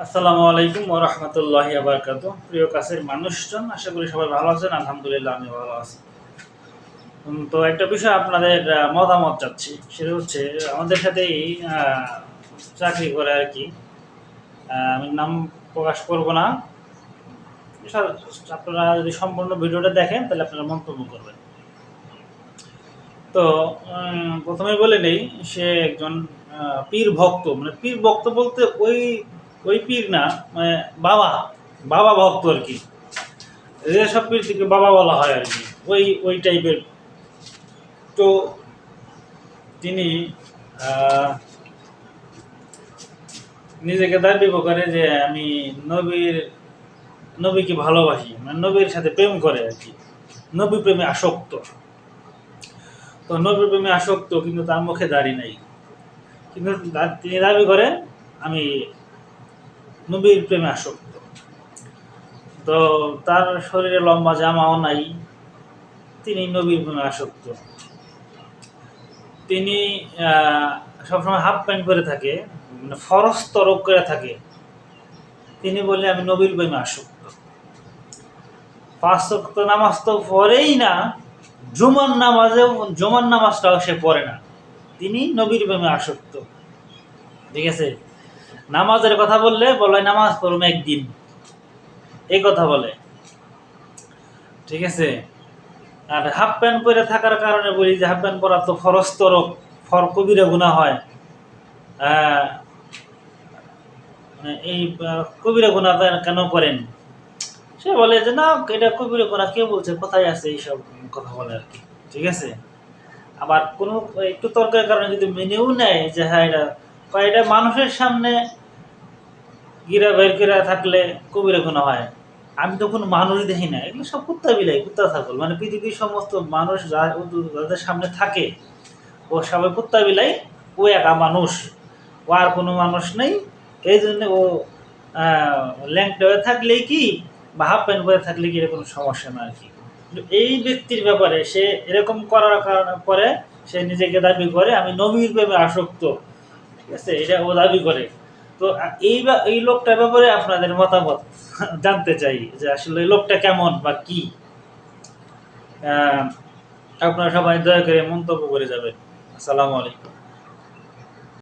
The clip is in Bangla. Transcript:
আসসালামু আলাইকুম ওয়া রাহমাতুল্লাহি ওয়া বারাকাতুহু। প্রিয় কাছের মানুষজন, আশা করি সবাই ভালো আছেন। আলহামদুলিল্লাহ আমি ভালো আছি। তো একটা বিষয় আপনাদের মতামত চাচ্ছি। সেটা হচ্ছে আমাদের সাথেই আ চাকরি করে আরকি। আমি নাম প্রকাশ করব না। সা আপনারা যদি সম্পূর্ণ ভিডিওটা দেখেন তাহলে আপনারা মন্তব্য করবেন। তো ১ম এই বলে নেই সে একজন আ পীর ভক্ত। মানে পীর ভক্ত বলতে ওই পীর না, মানে বাবা, বাবা ভক্ত আরকি। যেসব পীরকে বাবা বলা হয় আরকি। ওই টাইপের। তো তিনি আ নিজেকে দাবি করে যে আমি নবীর নবীকে ভালোবাসি। মানে নবীর সাথে প্রেম করে আরকি। নবী প্রেমে আসক্ত। তো নবী প্রেমে আসক্ত কিন্তু তার মুখে দাড়ি নাই। কিন্তু তিনি দাবি করে আমি নবীর প্রেমে আসক্ত। তো তার শরীরে লম্বা জামাও নাই। তিনি নবীর প্রেমে আসক্ত। তিনি আ সবসময় হাফ প্যান্ট পরে থাকে, মানে ফরজ তরক করে থাকে। তিনি বলে আমি নবীর প্রেমে আসক্ত। ৫ ওয়াক্ত নামাজ তো পড়েই না, জুমার নামাজটাও সে পড়ে না। তিনি নবীর প্রেমে আসক্ত। ঠিক আছে? নামাজের কথা বললে বলে নামাজ পড়ুম একদিন। এই কথা বলে। ঠিক আছে? আর হাফ প্যান্ট পরে থাকার কারণে বলি যে হাফ প্যান্ট পরা তো ফরজ তরক, কবিরা গুনাহ হয়। আ এই কবিরা গুনাহ কেন করেন? সে বলে যে না, এটা কবিরা গুনাহ কে বলছে? কোথায় আছে এইসব কথা বলে আরকি। ঠিক আছে? আবার কোনো একটু তর্কের কারণে যদি মেনেও নেয় যে হ্যাঁ, এটা মানুষের সামনে গিরা বের করে থাকলে কবিরা গুনাহ হয়। আমি তো কোনো মানুষ দেখি না। এগুলো সব কুত্তা বিলাই, কুত্তা ছাগল। মানে পৃথিবীর সমস্ত মানুষ যাদের সামনে থাকে, ও সবাই কুত্তা বিলাই, ও একা মানুষ। ও আর কোনো মানুষ নেই। এইজন্য ও আ ল্যাংটা হয়ে থাকলেই কি বা হাফ প্যান্ট পরে থাকলে কি এর কোনো সমস্যা না আরকি। কিন্তু এই ব্যক্তির ব্যাপারে সে এরকম করার পরে সে নিজেকে দাবি করে আমি নবীর প্রেমে আসক্ত। ঠিক আছে? এটা ও দাবি করে। তো এই লোকটার ব্যাপারে আপনাদের মতামত জানতে চাই যে আসলে এই লোকটা কেমন বা কি? আ আপনারা সবাই দয়া করে মন্তব্য করে যাবেন। আসসালামু আলাইকুম।